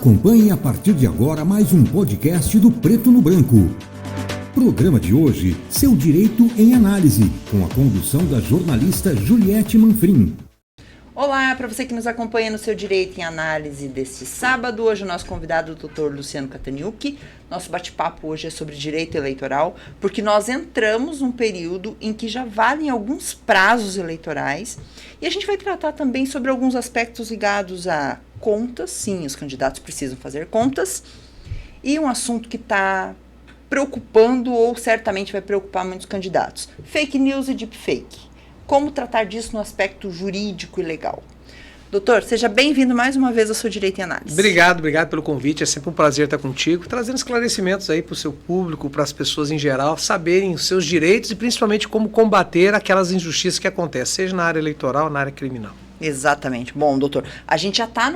Acompanhe a partir de agora mais um podcast do Preto no Branco. Programa de hoje, Seu Direito em Análise, com a condução da jornalista Juliette Manfrim. Olá, para você que nos acompanha no Seu Direito em Análise deste sábado. Hoje o nosso convidado é o Dr. Luciano Cataniucchi. Nosso bate-papo hoje é sobre direito eleitoral, porque nós entramos num período em que já valem alguns prazos eleitorais e a gente vai tratar também sobre alguns aspectos ligados a contas. Sim, os candidatos precisam fazer contas, e um assunto que está preocupando ou certamente vai preocupar muitos candidatos: fake news e deepfake. Como tratar disso no aspecto jurídico e legal? Doutor, seja bem-vindo mais uma vez ao Seu Direito em Análise. Obrigado pelo convite. É sempre um prazer estar contigo, trazendo esclarecimentos aí para o seu público, para as pessoas em geral, saberem os seus direitos e principalmente como combater aquelas injustiças que acontecem, seja na área eleitoral ou na área criminal. Exatamente. Bom, doutor, a gente já está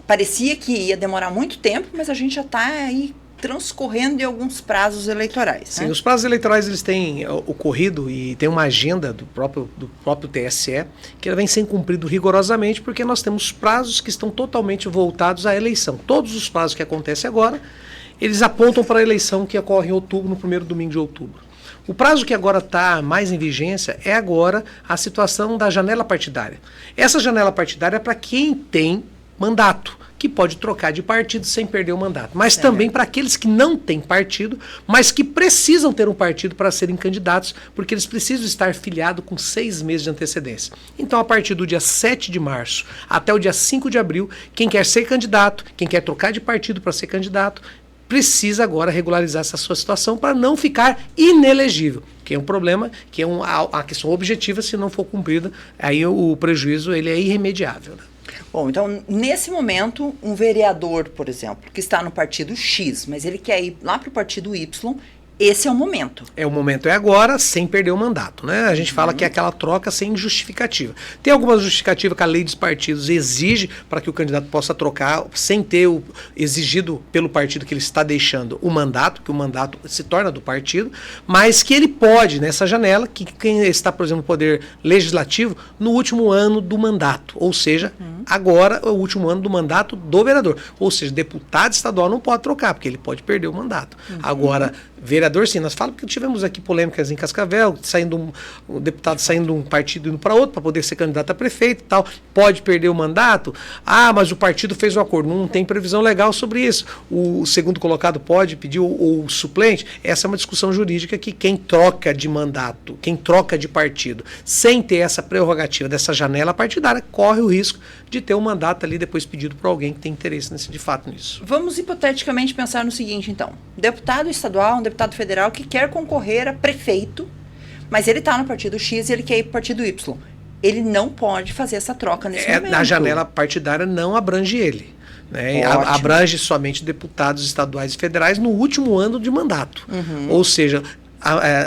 Parecia que ia demorar muito tempo, mas a gente já está aí transcorrendo em alguns prazos eleitorais. Sim, né? Os prazos eleitorais eles têm ocorrido e tem uma agenda do próprio TSE que ela vem sendo cumprido rigorosamente, porque nós temos prazos que estão totalmente voltados à eleição. Todos os prazos que acontecem agora, eles apontam para a eleição que ocorre em outubro, no primeiro domingo de outubro. O prazo que agora está mais em vigência é agora a situação da janela partidária. Essa janela partidária é para quem tem mandato, que pode trocar de partido sem perder o mandato. Mas também para aqueles que não têm partido, mas que precisam ter um partido para serem candidatos, porque eles precisam estar filiados com 6 meses de antecedência. Então, a partir do dia 7 de março até o dia 5 de abril, quem quer ser candidato, quem quer trocar de partido para ser candidato, precisa agora regularizar essa sua situação para não ficar inelegível, que é um problema, que é a questão objetiva. Se não for cumprida, aí o prejuízo ele é irremediável, né? Bom, então, nesse momento, um vereador, por exemplo, que está no partido X, mas ele quer ir lá para o partido Y, esse é o momento. O momento é agora, sem perder o mandato, né? A gente fala que é aquela troca sem justificativa. Tem alguma justificativa que a lei dos partidos exige para que o candidato possa trocar sem ter exigido pelo partido que ele está deixando o mandato, que o mandato se torna do partido, mas que ele pode, nessa janela, que quem está, por exemplo, no poder legislativo, no último ano do mandato, ou seja, agora é o último ano do mandato do vereador. Ou seja, deputado estadual não pode trocar, porque ele pode perder o mandato. Agora, vereador, sim, nós falamos que tivemos aqui polêmicas em Cascavel, um deputado saindo de um partido e indo para outro para poder ser candidato a prefeito e tal, pode perder o mandato. Mas o partido fez um acordo, não tem previsão legal sobre isso. O segundo colocado pode pedir o suplente. Essa é uma discussão jurídica que quem troca de mandato, quem troca de partido, sem ter essa prerrogativa dessa janela partidária, corre o risco de ter um mandato ali depois pedido por alguém que tem interesse de fato nisso. Vamos hipoteticamente pensar no seguinte, então. Deputado estadual, um deputado federal que quer concorrer a prefeito, mas ele está no partido X e ele quer ir para o partido Y. Ele não pode fazer essa troca nesse momento. A janela partidária não abrange ele. Né? Abrange somente deputados estaduais e federais no último ano de mandato. Ou seja,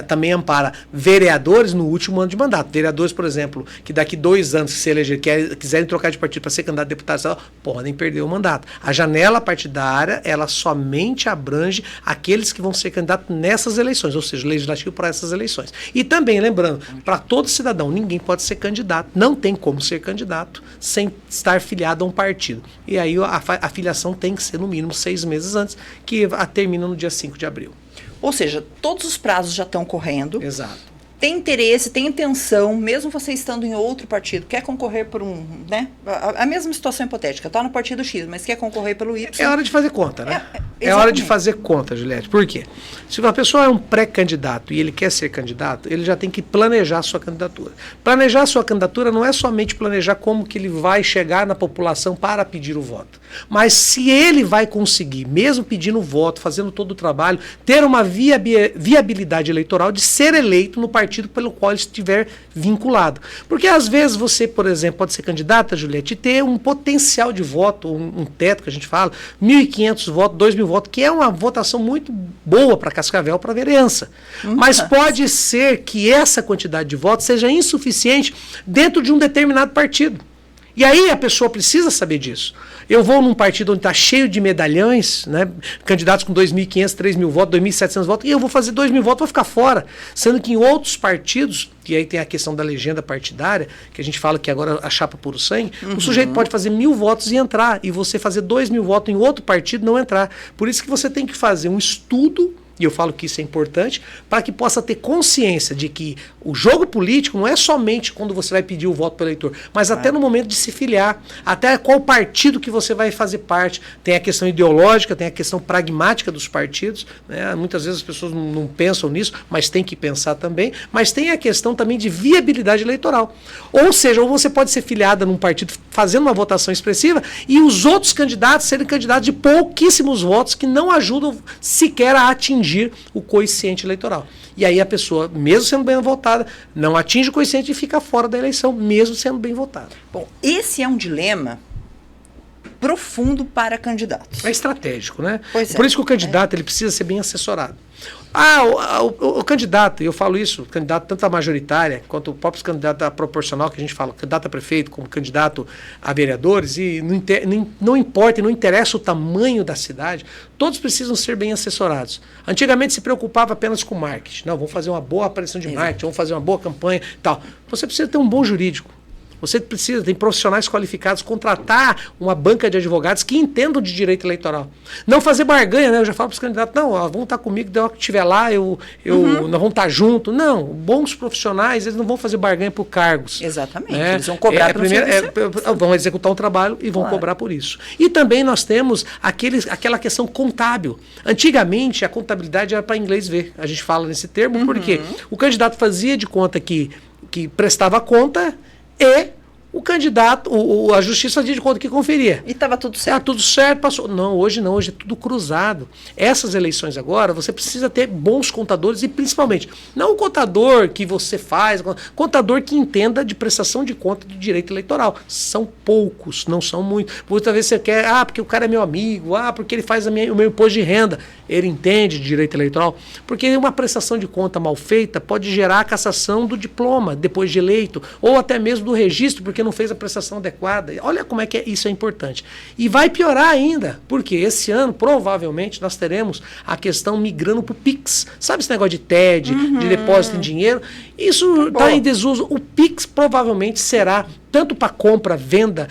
também ampara vereadores no último ano de mandato. Vereadores, por exemplo, que daqui 2 anos, se eleger, quiserem trocar de partido para ser candidato a deputado, podem perder o mandato. A janela partidária, ela somente abrange aqueles que vão ser candidatos nessas eleições, ou seja, legislativo para essas eleições. E também, lembrando, para todo cidadão, ninguém pode ser candidato, não tem como ser candidato sem estar filiado a um partido. E aí a filiação tem que ser no mínimo 6 meses antes, que termina no dia 5 de abril. Ou seja, todos os prazos já estão correndo. Exato. Tem interesse, tem intenção, mesmo você estando em outro partido, quer concorrer por né? A mesma situação hipotética, está no partido X, mas quer concorrer pelo Y. É hora de fazer conta, né? É hora de fazer conta, Juliette. Por quê? Se uma pessoa é um pré-candidato e ele quer ser candidato, ele já tem que planejar a sua candidatura. Planejar a sua candidatura não é somente planejar como que ele vai chegar na população para pedir o voto. Mas se ele vai conseguir, mesmo pedindo o voto, fazendo todo o trabalho, ter uma viabilidade eleitoral de ser eleito no partido pelo qual ele estiver vinculado. Porque às vezes você, por exemplo, pode ser candidata, Juliette, e ter um potencial de voto, um teto que a gente fala, 1.500 votos, 2.000 votos, que é uma votação muito boa para Cascavel, para vereança. Mas pode ser que essa quantidade de votos seja insuficiente dentro de um determinado partido. E aí a pessoa precisa saber disso. Eu vou num partido onde está cheio de medalhões, né, candidatos com 2.500, 3.000 votos, 2.700 votos, e eu vou fazer 2.000 votos, vou ficar fora. Sendo que em outros partidos, que aí tem a questão da legenda partidária, que a gente fala que agora a chapa puro sangue, o sujeito pode fazer 1.000 votos e entrar, e você fazer 2.000 votos em outro partido não entrar. Por isso que você tem que fazer um estudo, e eu falo que isso é importante, para que possa ter consciência de que o jogo político não é somente quando você vai pedir o voto para o eleitor, mas até no momento de se filiar, até qual partido que você vai fazer parte. Tem a questão ideológica, tem a questão pragmática dos partidos, né? Muitas vezes as pessoas não pensam nisso, mas tem que pensar também, mas tem a questão também de viabilidade eleitoral. Ou seja, ou você pode ser filiada num partido fazendo uma votação expressiva e os outros candidatos serem candidatos de pouquíssimos votos que não ajudam sequer a atingir o quociente eleitoral. E aí a pessoa, mesmo sendo bem votada, não atinge o quociente e fica fora da eleição, mesmo sendo bem votada. Bom, esse é um dilema profundo para candidatos. É estratégico, né? Pois é. Por isso que o candidato ele precisa ser bem assessorado. O candidato, e eu falo isso, o candidato tanto a majoritária quanto o próprio candidato a proporcional, que a gente fala, candidato a prefeito como candidato a vereadores, e não importa e não interessa o tamanho da cidade, todos precisam ser bem assessorados. Antigamente se preocupava apenas com marketing. Não, vamos fazer uma boa aparição de marketing, vamos fazer uma boa campanha e tal. Você precisa ter um bom jurídico. Você precisa, tem profissionais qualificados, contratar uma banca de advogados que entendam de direito eleitoral. Não fazer barganha, né? Eu já falo para os candidatos, não, ó, vão estar comigo, daí que estiver lá, nós vamos estar juntos. Não, bons profissionais, eles não vão fazer barganha por cargos. Exatamente, né? Eles vão cobrar vão executar um trabalho e vão cobrar por isso. E também nós temos aquela questão contábil. Antigamente, a contabilidade era para inglês ver. A gente fala nesse termo, porque o candidato fazia de conta que prestava conta e o candidato, a justiça fazia de conta que conferia. E estava tudo certo. Está tudo certo, passou. Não, hoje é tudo cruzado. Essas eleições agora, você precisa ter bons contadores e principalmente, não o contador que você faz, contador que entenda de prestação de conta do direito eleitoral. São poucos, não são muitos. Muitas vezes você quer, porque o cara é meu amigo, porque ele faz o meu imposto de renda. Ele entende de direito eleitoral. Porque uma prestação de conta mal feita pode gerar a cassação do diploma depois de eleito, ou até mesmo do registro, porque não fez a prestação adequada. Olha como é que isso é importante. E vai piorar ainda, porque esse ano, provavelmente, nós teremos a questão migrando para o PIX. Sabe esse negócio de TED, de depósito em dinheiro? Isso está em desuso. O PIX provavelmente será tanto para compra, venda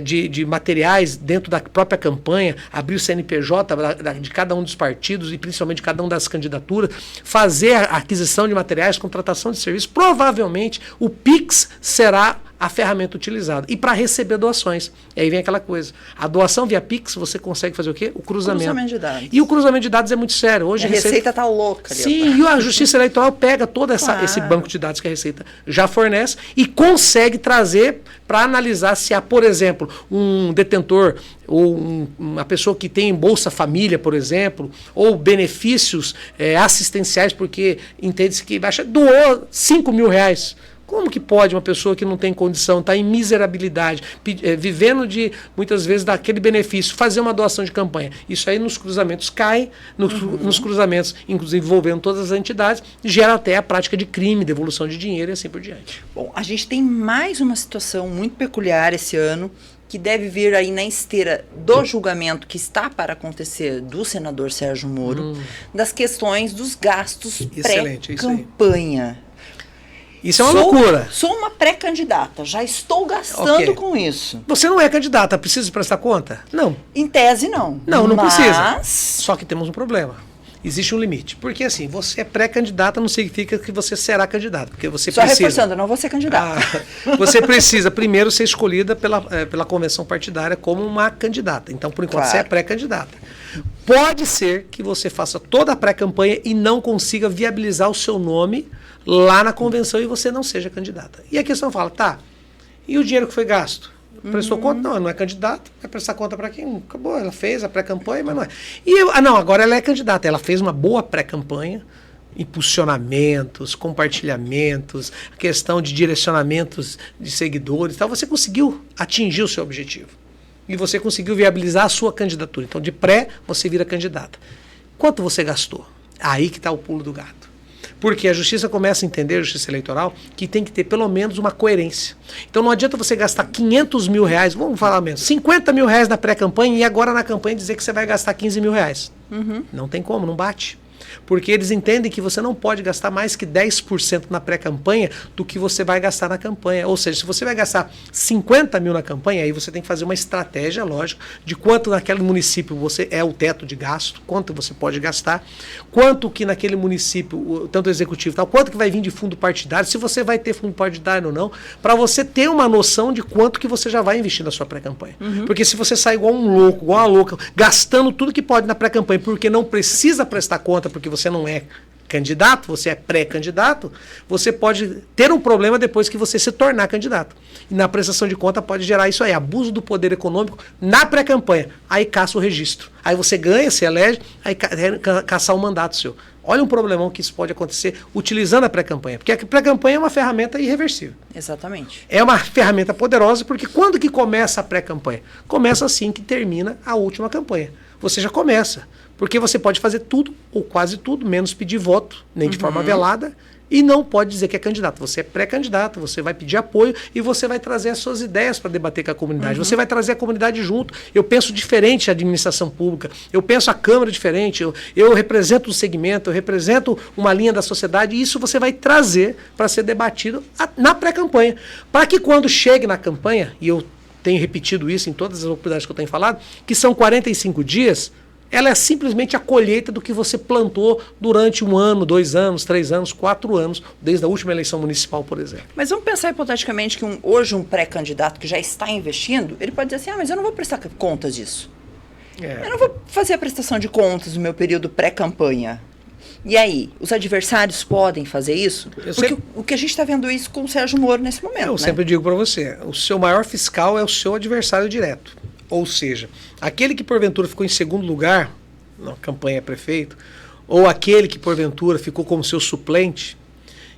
de materiais dentro da própria campanha, abrir o CNPJ de cada um dos partidos e principalmente de cada uma das candidaturas, fazer a aquisição de materiais, contratação de serviços. Provavelmente o PIX será a ferramenta utilizada. E para receber doações. E aí vem aquela coisa. A doação via Pix, você consegue fazer o quê? O cruzamento. Cruzamento de dados. E o cruzamento de dados é muito sério. Hoje a Receita está louca. Sim, e a Justiça Eleitoral pega todo esse banco de dados que a Receita já fornece e consegue trazer para analisar se há, por exemplo, um detentor ou uma pessoa que tem Bolsa Família, por exemplo, ou benefícios assistenciais, porque entende-se que doou 5 mil reais. Como que pode uma pessoa que não tem condição, está em miserabilidade, vivendo muitas vezes daquele benefício, fazer uma doação de campanha? Isso aí nos cruzamentos cai, nos cruzamentos, inclusive envolvendo todas as entidades, gera até a prática de crime, devolução de dinheiro e assim por diante. Bom, a gente tem mais uma situação muito peculiar esse ano, que deve vir aí na esteira do julgamento que está para acontecer do senador Sérgio Moro, das questões dos gastos pré-campanha. Isso é uma loucura. Sou uma pré-candidata, já estou gastando com isso. Você não é candidata, precisa prestar conta? Não. Em tese, não. Não precisa. Só que temos um problema. Existe um limite. Porque assim, você é pré-candidata não significa que você será candidata. Porque você Só precisa... reforçando, eu não vou ser candidata. Você precisa primeiro ser escolhida pela convenção partidária como uma candidata. Então, por enquanto, você é pré-candidata. Pode ser que você faça toda a pré-campanha e não consiga viabilizar o seu nome lá na convenção e você não seja candidata. E a questão fala, e o dinheiro que foi gasto? Prestou conta? Não, não é candidato. Vai prestar conta para quem? Acabou, ela fez a pré-campanha, mas não é. Não, agora ela é candidata. Ela fez uma boa pré-campanha, impulsionamentos, compartilhamentos, a questão de direcionamentos de seguidores, tal. Você conseguiu atingir o seu objetivo. E você conseguiu viabilizar a sua candidatura. Então, de pré, você vira candidata. Quanto você gastou? Aí que está o pulo do gato. Porque a justiça começa a entender, a justiça eleitoral, que tem que ter pelo menos uma coerência. Então não adianta você gastar 500 mil reais, vamos falar menos, 50 mil reais na pré-campanha e agora na campanha dizer que você vai gastar 15 mil reais. Não tem como, não bate. Porque eles entendem que você não pode gastar mais que 10% na pré-campanha do que você vai gastar na campanha. Ou seja, se você vai gastar 50 mil na campanha, aí você tem que fazer uma estratégia, lógico, de quanto naquele município você é o teto de gasto, quanto você pode gastar, quanto que naquele município, tanto executivo tal, quanto que vai vir de fundo partidário, se você vai ter fundo partidário ou não, para você ter uma noção de quanto que você já vai investir na sua pré-campanha. Porque se você sai igual um louco, igual uma louca, gastando tudo que pode na pré-campanha, porque não precisa prestar conta, porque você não é candidato, você é pré-candidato, você pode ter um problema depois que você se tornar candidato. E na prestação de conta pode gerar isso aí, abuso do poder econômico na pré-campanha. Aí caça o registro. Aí você ganha, se elege, aí caçar o mandato seu. Olha um problemão que isso pode acontecer utilizando a pré-campanha. Porque a pré-campanha é uma ferramenta irreversível. Exatamente. É uma ferramenta poderosa, porque quando que começa a pré-campanha? Começa assim que termina a última campanha. Você já começa. Porque você pode fazer tudo, ou quase tudo, menos pedir voto, nem de forma velada, e não pode dizer que é candidato. Você é pré-candidato, você vai pedir apoio e você vai trazer as suas ideias para debater com a comunidade. Você vai trazer a comunidade junto. Eu penso diferente a administração pública, eu penso a Câmara diferente, eu represento um segmento, eu represento uma linha da sociedade, e isso você vai trazer para ser debatido na pré-campanha. Para que quando chegue na campanha, e eu tenho repetido isso em todas as oportunidades que eu tenho falado, que são 45 dias, ela é simplesmente a colheita do que você plantou durante 1 ano, 2 anos, 3 anos, 4 anos, desde a última eleição municipal, por exemplo. Mas vamos pensar hipoteticamente que hoje um pré-candidato que já está investindo, ele pode dizer assim, mas eu não vou prestar contas disso. Eu não vou fazer a prestação de contas no meu período pré-campanha. E aí, os adversários podem fazer isso? Porque o que a gente está vendo isso com o Sérgio Moro nesse momento, eu sempre digo para você, o seu maior fiscal é o seu adversário direto. Ou seja, aquele que porventura ficou em segundo lugar na campanha prefeito, ou aquele que porventura ficou como seu suplente,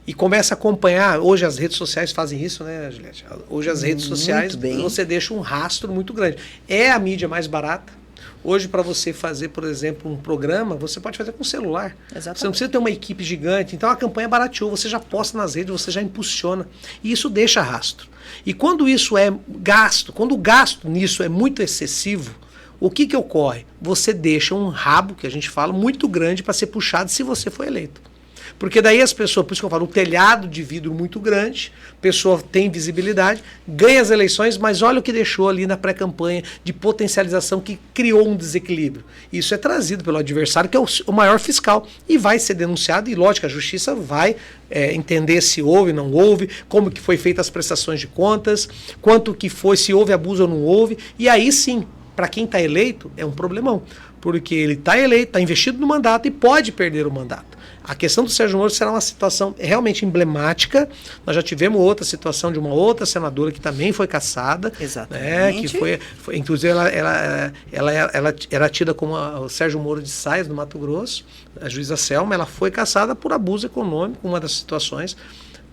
e começa a acompanhar, hoje as redes sociais fazem isso, né, Juliette? Hoje as redes sociais, você deixa um rastro muito grande. É a mídia mais barata. Hoje, para você fazer, por exemplo, um programa, você pode fazer com o celular. Exatamente. Você não precisa ter uma equipe gigante. Então, a campanha barateou, você já posta nas redes, você já impulsiona. E isso deixa rastro. E quando isso é gasto, quando o gasto nisso é muito excessivo, o que ocorre? Você deixa um rabo, que a gente fala, muito grande para ser puxado se você for eleito. Porque daí as pessoas, por isso que eu falo, um telhado de vidro muito grande, a pessoa tem visibilidade, ganha as eleições, mas olha o que deixou ali na pré-campanha de potencialização que criou um desequilíbrio. Isso é trazido pelo adversário, que é o maior fiscal, e vai ser denunciado, e lógico, a justiça vai entender se houve, não houve, como que foi feita as prestações de contas, quanto que foi, se houve abuso ou não houve, e aí sim, para quem está eleito, é um problemão, porque ele está eleito, está investido no mandato e pode perder o mandato. A questão do Sérgio Moro será uma situação realmente emblemática. Nós já tivemos outra situação de uma outra senadora que também foi cassada. Exatamente. Né, que foi inclusive, ela era tida como o Sérgio Moro de Sais, no Mato Grosso. A juíza Selma, ela foi cassada por abuso econômico, uma das situações,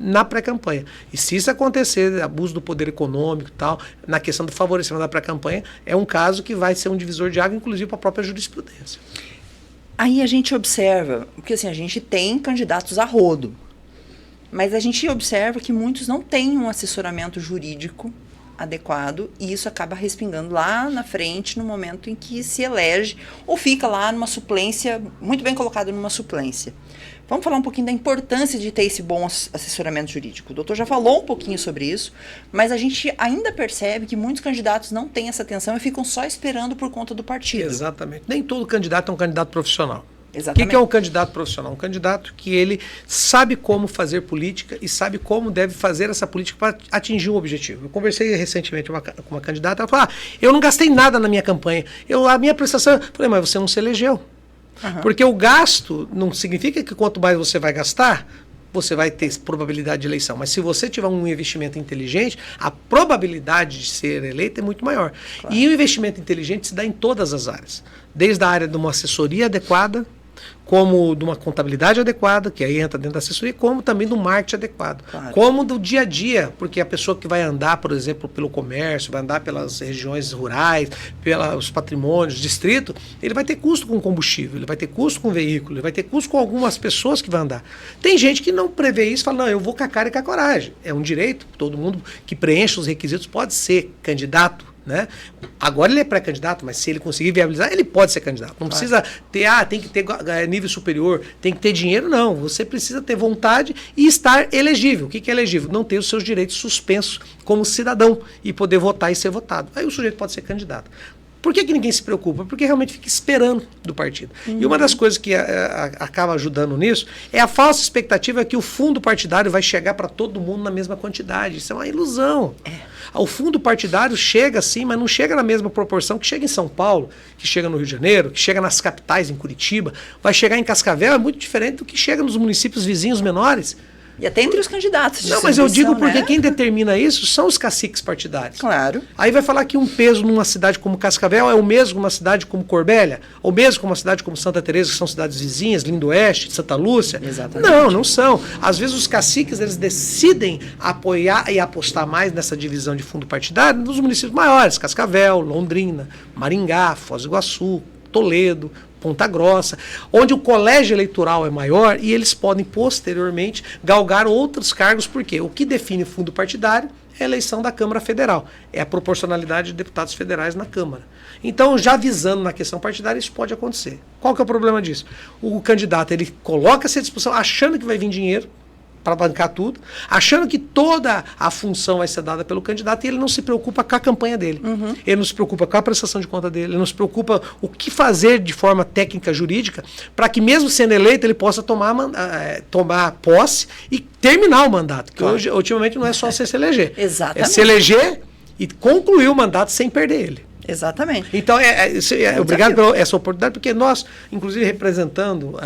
na pré-campanha. E se isso acontecer, abuso do poder econômico e tal, na questão do favorecimento da pré-campanha, é um caso que vai ser um divisor de água, inclusive para a própria jurisprudência. Aí a gente observa, porque assim, a gente tem candidatos a rodo, mas a gente observa que muitos não têm um assessoramento jurídico adequado e isso acaba respingando lá na frente no momento em que se elege ou fica lá numa suplência, muito bem colocado numa suplência. Vamos falar um pouquinho da importância de ter esse bom assessoramento jurídico. O doutor já falou um pouquinho sobre isso, mas a gente ainda percebe que muitos candidatos não têm essa atenção e ficam só esperando por conta do partido. Exatamente. Nem todo candidato é um candidato profissional. Exatamente. O que é um candidato profissional? Um candidato que ele sabe como fazer política e sabe como deve fazer essa política para atingir um objetivo. Eu conversei recentemente com uma candidata, ela falou, eu não gastei nada na minha campanha, a minha prestação... Eu falei, mas você não se elegeu. Uhum. Porque o gasto não significa que quanto mais você vai gastar, você vai ter probabilidade de eleição. Mas se você tiver um investimento inteligente, a probabilidade de ser eleito é muito maior. Claro. E o investimento inteligente se dá em todas as áreas. Desde a área de uma assessoria adequada, como de uma contabilidade adequada, que aí entra dentro da assessoria, como também do marketing adequado, como do dia a dia, porque a pessoa que vai andar, por exemplo, pelo comércio, vai andar pelas regiões rurais, pelos patrimônios, distrito, ele vai ter custo com combustível, ele vai ter custo com veículo, ele vai ter custo com algumas pessoas que vão andar. Tem gente que não prevê isso e fala, não, eu vou com a cara e com a coragem. É um direito, todo mundo que preenche os requisitos pode ser candidato, né? Agora ele é pré-candidato, mas se ele conseguir viabilizar, ele pode ser candidato. Não precisa ter, tem que ter nível superior, tem que ter dinheiro, não. Você precisa ter vontade e estar elegível. O que é elegível? Não ter os seus direitos suspensos como cidadão e poder votar e ser votado. Aí o sujeito pode ser candidato. Por que ninguém se preocupa? Porque realmente fica esperando do partido. E uma das coisas que acaba ajudando nisso é a falsa expectativa que o fundo partidário vai chegar para todo mundo na mesma quantidade. Isso é uma ilusão. O fundo partidário chega sim, mas não chega na mesma proporção que chega em São Paulo, que chega no Rio de Janeiro, que chega nas capitais, em Curitiba. Vai chegar em Cascavel, é muito diferente do que chega nos municípios vizinhos menores. E até entre os candidatos de Não, mas eu digo porque né? quem determina isso são os caciques partidários. Claro. Aí vai falar que um peso numa cidade como Cascavel é o mesmo que uma cidade como Corbélia, ou mesmo como uma cidade como Santa Teresa, que são cidades vizinhas, Lindoeste, Santa Lúcia. Exatamente. Não são. Às vezes os caciques eles decidem apoiar e apostar mais nessa divisão de fundo partidário nos municípios maiores, Cascavel, Londrina, Maringá, Foz do Iguaçu, Toledo, Ponta Grossa, onde o colégio eleitoral é maior e eles podem posteriormente galgar outros cargos, porque o que define fundo partidário é a eleição da Câmara Federal, é a proporcionalidade de deputados federais na Câmara. Então, já visando na questão partidária, isso pode acontecer. Qual que é o problema disso? O candidato ele coloca-se à disposição achando que vai vir dinheiro para bancar tudo, achando que toda a função vai ser dada pelo candidato e ele não se preocupa com a campanha dele. Ele não se preocupa com a prestação de conta dele, ele não se preocupa o que fazer de forma técnica jurídica para que mesmo sendo eleito ele possa tomar posse e terminar o mandato, que hoje, ultimamente não é só se eleger. Exatamente. É se eleger e concluir o mandato sem perder ele. Exatamente. Então, obrigado por essa oportunidade, porque nós, inclusive representando,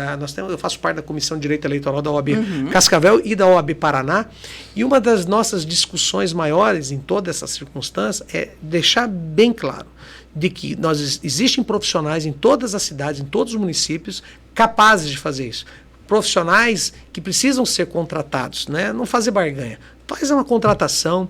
eu faço parte da Comissão de Direito Eleitoral da OAB Cascavel e da OAB Paraná, e uma das nossas discussões maiores em toda essa circunstância é deixar bem claro de que existem profissionais em todas as cidades, em todos os municípios, capazes de fazer isso. Profissionais que precisam ser contratados, né? Não fazer barganha. Faz uma contratação,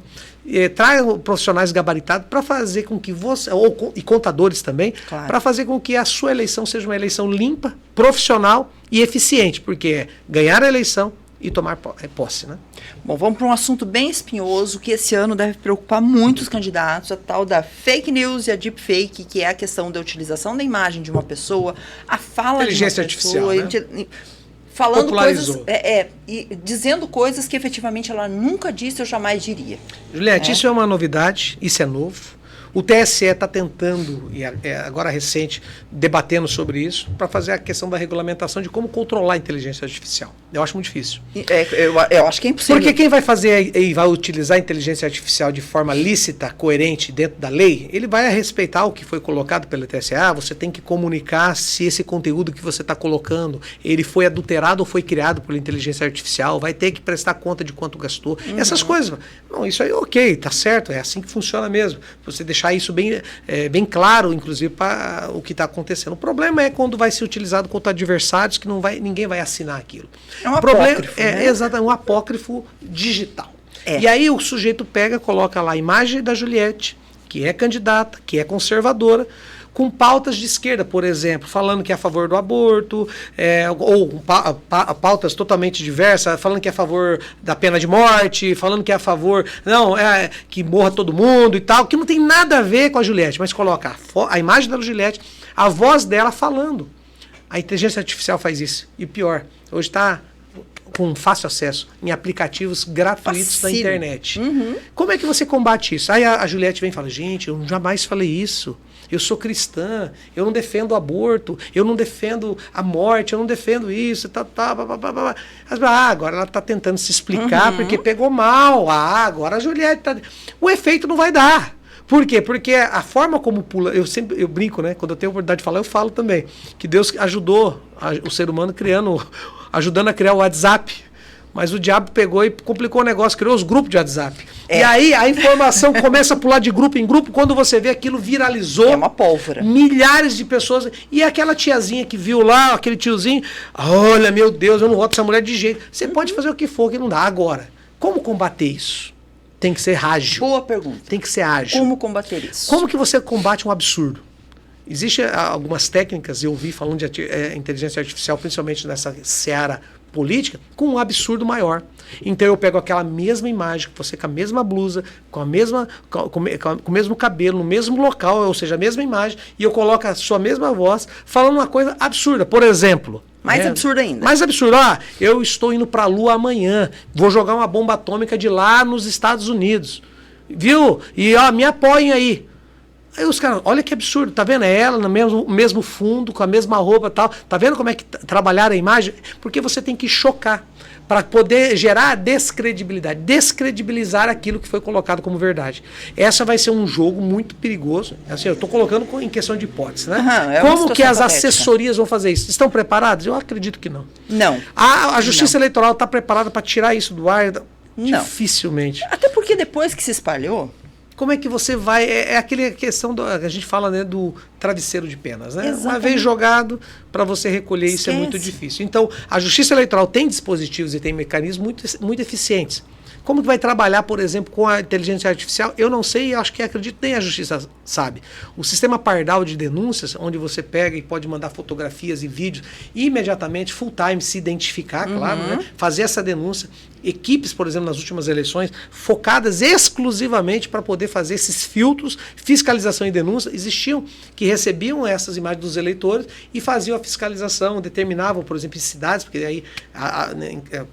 traz profissionais gabaritados para fazer com que você, e contadores também, para fazer com que a sua eleição seja uma eleição limpa, profissional e eficiente, porque é ganhar a eleição e tomar posse, né? Bom, vamos para um assunto bem espinhoso que esse ano deve preocupar muitos candidatos, a tal da fake news e a deepfake, que é a questão da utilização da imagem de uma pessoa, a fala de uma pessoa, artificial, né? Falando coisas, e dizendo coisas que efetivamente ela nunca disse ou jamais diria. Juliette, isso é uma novidade, isso é novo. O TSE está tentando, e agora recente, debatendo sobre isso, para fazer a questão da regulamentação de como controlar a inteligência artificial. Eu acho muito difícil. Eu acho que é impossível. Porque quem vai fazer e vai utilizar a inteligência artificial de forma lícita, coerente, dentro da lei, ele vai respeitar o que foi colocado pelo TSE. Você tem que comunicar se esse conteúdo que você está colocando, ele foi adulterado ou foi criado por inteligência artificial, vai ter que prestar conta de quanto gastou. Essas coisas. Não, isso aí ok, tá certo, é assim que funciona mesmo. Você deixar isso bem claro, inclusive, para o que está acontecendo. O problema é quando vai ser utilizado contra adversários que ninguém vai assinar aquilo. É um apócrifo, né? Exatamente, um apócrifo digital. E aí o sujeito coloca lá a imagem da Juliette, que é candidata, que é conservadora, com pautas de esquerda, por exemplo, falando que é a favor do aborto, ou pautas totalmente diversas, falando que é a favor da pena de morte, falando que é a favor, que morra todo mundo e tal, que não tem nada a ver com a Juliette, mas coloca a imagem da Juliette, a voz dela falando. A inteligência artificial faz isso. E pior, hoje está com fácil acesso em aplicativos gratuitos da internet. Como é que você combate isso? Aí a Juliette vem e fala, gente, eu jamais falei isso. Eu sou cristã, eu não defendo o aborto, eu não defendo a morte, eu não defendo isso, agora ela está tentando se explicar porque pegou mal. Agora a Juliette está... O efeito não vai dar. Por quê? Porque a forma como pula... Eu brinco, né? Quando eu tenho a oportunidade de falar, eu falo também. Que Deus ajudou o ser humano ajudando a criar o WhatsApp. Mas o diabo pegou e complicou o negócio, criou os grupos de WhatsApp. E aí a informação começa a pular de grupo em grupo, quando você vê aquilo viralizou. É uma pólvora. Milhares de pessoas. E aquela tiazinha que viu lá, aquele tiozinho, olha, meu Deus, eu não voto essa mulher de jeito. Você pode fazer o que for, que não dá. Agora, como combater isso? Tem que ser ágil. Boa pergunta. Tem que ser ágil. Como combater isso? Como que você combate um absurdo? Existem algumas técnicas, eu ouvi falando de inteligência artificial, principalmente nessa seara política, com um absurdo maior. Então eu pego aquela mesma imagem, você com a mesma blusa, com o mesmo cabelo, no mesmo local, ou seja, a mesma imagem, e eu coloco a sua mesma voz falando uma coisa absurda. Por exemplo... Mais absurdo ainda. Mais absurdo. Eu estou indo para a Lua amanhã, vou jogar uma bomba atômica de lá nos Estados Unidos. Viu? E me apoiem aí. Aí os caras, olha que absurdo, tá vendo? É ela no mesmo fundo, com a mesma roupa e tal. Tá vendo como é que trabalharam a imagem? Porque você tem que chocar para poder gerar descredibilidade, descredibilizar aquilo que foi colocado como verdade. Essa vai ser um jogo muito perigoso. Assim, eu estou colocando em questão de hipótese, né? Como que as assessorias vão fazer isso? Estão preparadas? Eu acredito que não. Não. A Justiça Eleitoral está preparada para tirar isso do ar? Não. Dificilmente. Até porque depois que se espalhou... Como é que você vai... É aquela questão, a gente fala, né, do travesseiro de penas, né? Exatamente. Uma vez jogado, para você recolher isso é muito difícil. Então, a Justiça Eleitoral tem dispositivos e tem mecanismos muito eficientes. Como que vai trabalhar, por exemplo, com a inteligência artificial? Eu não sei, acho que acredito nem a Justiça sabe. O sistema Pardal de denúncias, onde você pega e pode mandar fotografias e vídeos e imediatamente, full time, se identificar, claro, né? Fazer essa denúncia. Equipes, por exemplo, nas últimas eleições, focadas exclusivamente para poder fazer esses filtros, fiscalização e denúncia, existiam que recebiam essas imagens dos eleitores e faziam a fiscalização, determinavam, por exemplo, em cidades, porque aí,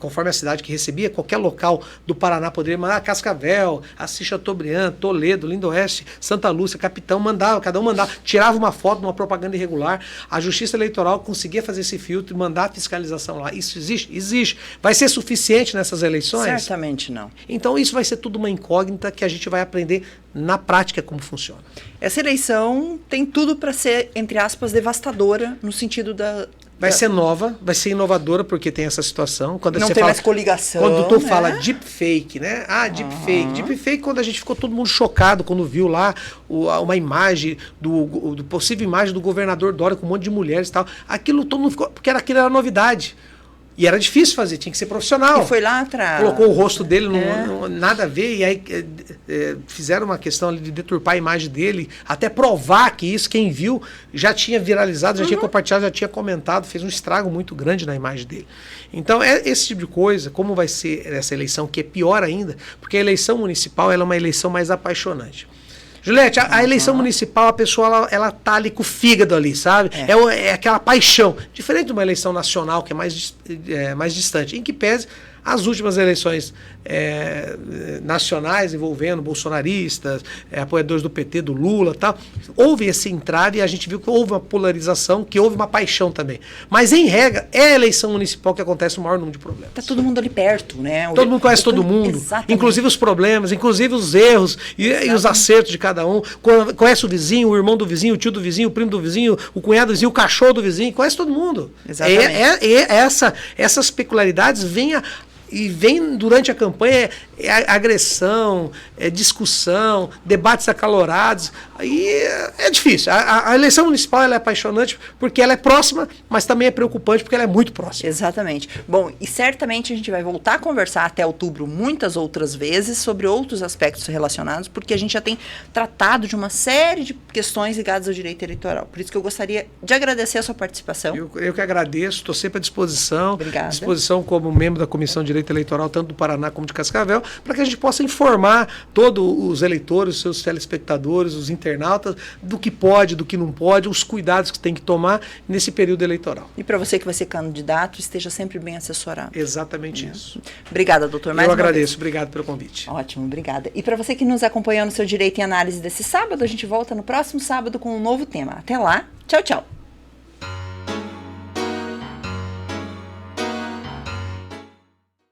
conforme a cidade que recebia, qualquer local do Paraná poderia mandar Cascavel, Assis Chateaubriand, Toledo, Lindoeste, Santa Lúcia, Capitão, cada um mandava, tirava uma foto de uma propaganda irregular, a Justiça Eleitoral conseguia fazer esse filtro e mandar a fiscalização lá. Isso existe? Existe. Vai ser suficiente nessas eleições? Certamente não. Então isso vai ser tudo uma incógnita que a gente vai aprender na prática como funciona. Essa eleição tem tudo para ser, entre aspas, devastadora, no sentido da... Vai ser nova, vai ser inovadora, porque tem essa situação. Quando não você tem fala, mais coligação. Quando tu fala deepfake, né? Deepfake. Deepfake, quando a gente ficou todo mundo chocado, quando viu lá uma imagem, do possível imagem do governador Dória com um monte de mulheres e tal. Aquilo todo mundo ficou, porque aquilo era novidade. E era difícil fazer, tinha que ser profissional. E foi lá atrás. Colocou o rosto dele, nada a ver, e aí fizeram uma questão ali de deturpar a imagem dele, até provar que isso, quem viu, já tinha viralizado, já tinha compartilhado, já tinha comentado, fez um estrago muito grande na imagem dele. Então, esse tipo de coisa, como vai ser essa eleição, que é pior ainda, porque a eleição municipal ela é uma eleição mais apaixonante. Juliette, a eleição municipal, a pessoa ela tá ali com o fígado ali, sabe? É aquela paixão. Diferente de uma eleição nacional, que é mais distante, em que pese as últimas eleições nacionais envolvendo bolsonaristas, apoiadores do PT, do Lula e tal, houve esse entrave e a gente viu que houve uma polarização, que houve uma paixão também. Mas, em regra, é a eleição municipal que acontece o maior número de problemas. Tá todo mundo ali perto, né? Todo mundo conhece todo mundo, exatamente. Inclusive os problemas, inclusive os erros e os acertos de cada um. Conhece o vizinho, o irmão do vizinho, o tio do vizinho, o primo do vizinho, o cunhado do vizinho, o cachorro do vizinho, conhece todo mundo. Exatamente. Essas peculiaridades vem durante a campanha, agressão, discussão, debates acalorados, aí é difícil. A eleição municipal ela é apaixonante porque ela é próxima, mas também é preocupante porque ela é muito próxima. Exatamente. Bom, e certamente a gente vai voltar a conversar até outubro muitas outras vezes sobre outros aspectos relacionados, porque a gente já tem tratado de uma série de questões ligadas ao direito eleitoral. Por isso que eu gostaria de agradecer a sua participação. Eu que agradeço, estou sempre à disposição. Obrigada. Disposição como membro da Comissão de Direito Eleitoral, tanto do Paraná como de Cascavel, para que a gente possa informar todos os eleitores, os seus telespectadores, os internautas, do que pode, do que não pode, os cuidados que tem que tomar nesse período eleitoral. E para você que vai ser candidato, esteja sempre bem assessorado. Exatamente isso. Obrigada, doutor. Eu agradeço. Obrigado pelo convite. Ótimo, obrigada. E para você que nos acompanhou no seu Direito em Análise desse sábado, a gente volta no próximo sábado com um novo tema. Até lá. Tchau, tchau.